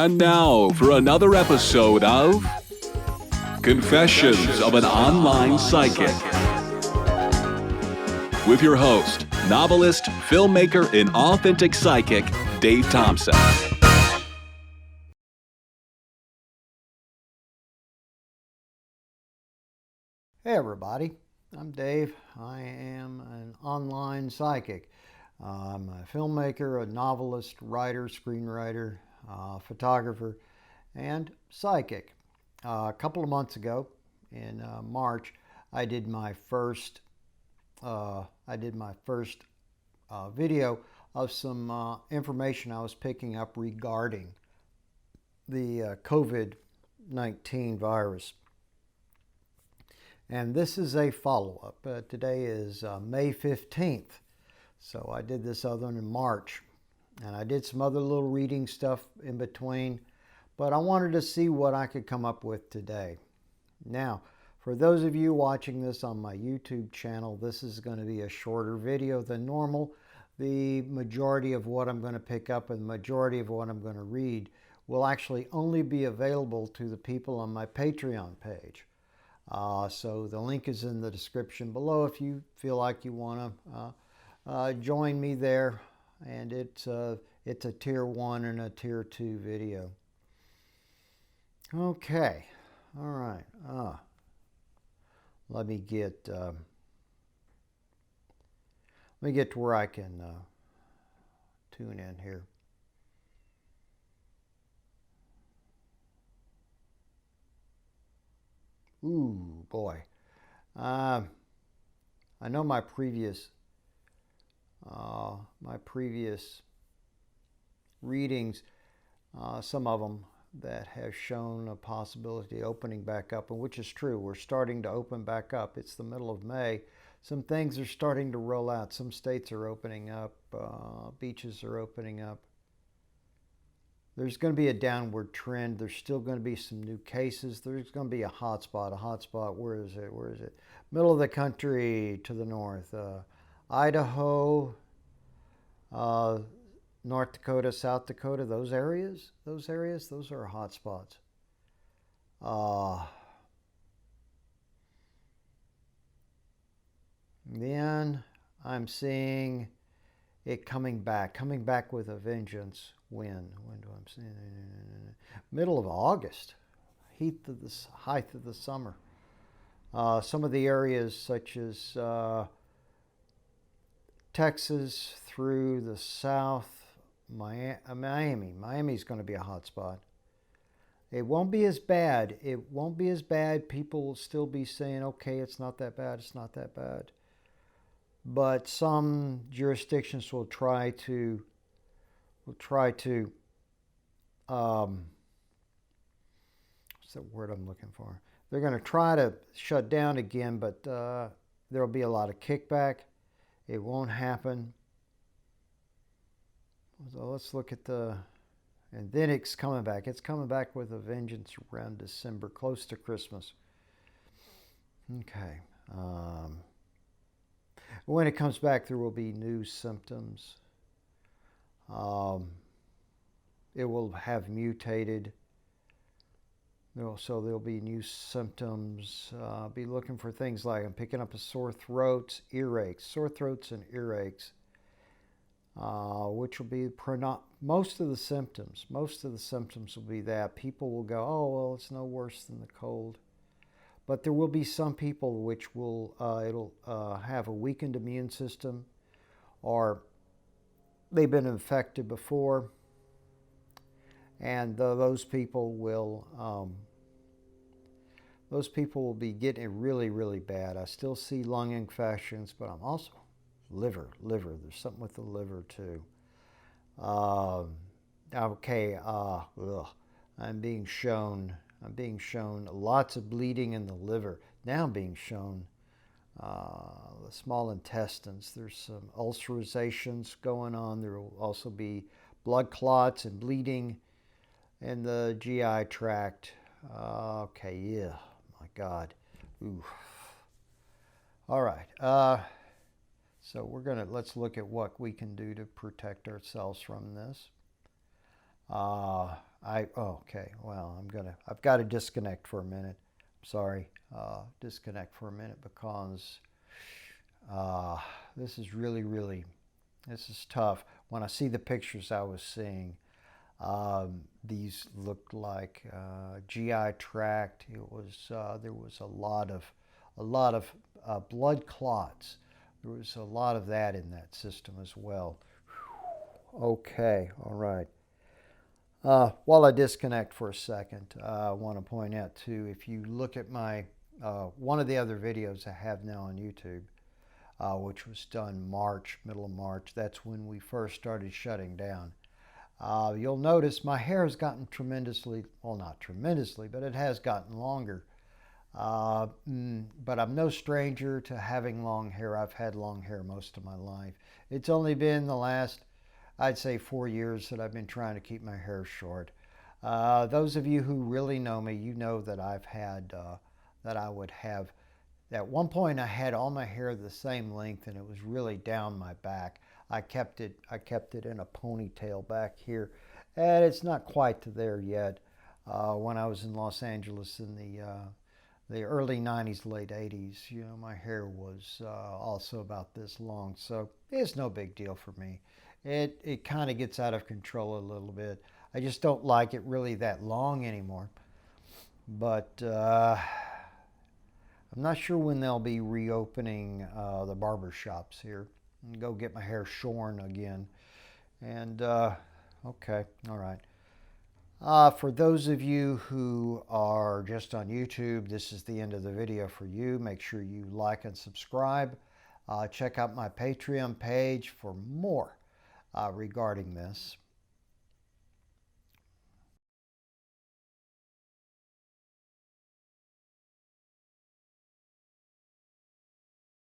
And now for another episode of Confessions of an Online Psychic with your host, novelist, filmmaker, and authentic psychic, Dave Thompson. Hey everybody, I'm Dave. I am an online psychic. I'm a filmmaker, a novelist, writer, screenwriter, photographer, and psychic. A couple of months ago, in March, I did my first video of some information I was picking up regarding the COVID-19 virus. And this is a follow-up. Today is May 15th. So I did this other one in March. And I did some other little reading stuff in between. But I wanted to see what I could come up with today. Now, for those of you watching this on my YouTube channel, this is going to be a shorter video than normal. The majority of what I'm going to pick up and the majority of what I'm going to read will actually only be available to the people on my Patreon page. So the link is in the description below if you feel like you want to join me there. And it's a tier 1 and a tier 2 video. Okay, all right. Let me get to where I can tune in here. Ooh, boy. I know my previous readings, some of them that have shown a possibility of opening back up, and which is true. We're starting to open back up. It's the middle of May. Some things are starting to roll out. Some states are opening up. Beaches are opening up. There's going to be a downward trend. There's still going to be some new cases. There's going to be a hot spot. Where is it? Where is it? Middle of the country to the north. Idaho, North Dakota, South Dakota, those areas, those are hot spots. Then I'm seeing it coming back with a vengeance. When do I see? Middle of August, height of the summer. Some of the areas such as Texas through the south, Miami's going to be a hot spot. It won't be as bad. People will still be saying, okay, it's not that bad. But some jurisdictions will try to what's the word I'm looking for? They're going to try to shut down again, but there'll be a lot of kickback. It won't happen. So let's look at and then it's coming back. It's coming back with a vengeance around December, close to Christmas. Okay. When it comes back, there will be new symptoms. It will have mutated. So there'll be new symptoms. Be looking for things like I'm picking up a sore throats, sore throats and earaches, which will be most of the symptoms. Most of the symptoms will be that. People will go, oh, well, it's no worse than the cold. But there will be some people which will, it'll have a weakened immune system, or they've been infected before, and those people will be getting it really, really bad. I still see lung infections, but I'm also liver. There's something with the liver too. Okay. I'm being shown lots of bleeding in the liver. Now I'm being shown the small intestines. There's some ulcerations going on. There will also be blood clots and bleeding in the GI tract. Okay, yeah, my God. Oof. All right. So let's look at what we can do to protect ourselves from this. Okay, well, I've got to disconnect for a minute. Sorry, disconnect for a minute because uh, this is this is tough. When I see the pictures I was seeing, these looked like GI tract. There was a lot of blood clots. There was a lot of that in that system as well. Okay, all right. While I disconnect for a second, I want to point out too, if you look at my one of the other videos I have now on YouTube, which was done middle of March, that's when we first started shutting down. You'll notice my hair has gotten tremendously, well, not tremendously, but it has gotten longer. But I'm no stranger to having long hair. I've had long hair most of my life. It's only been the last, I'd say, 4 years that I've been trying to keep my hair short. Those of you who really know me, you know that that I would have, at one point I had all my hair the same length and it was really down my back. I kept it in a ponytail back here, and it's not quite to there yet. When I was in Los Angeles in the early 90s, late 80s, my hair was also about this long, so it's no big deal for me. It kind of gets out of control a little bit. I just don't like it really that long anymore. But I'm not sure when they'll be reopening the barber shops here. And go get my hair shorn again. And okay, all right. For those of you who are just on YouTube, this is the end of the video for you. Make sure you like and subscribe. Check out my Patreon page for more regarding this.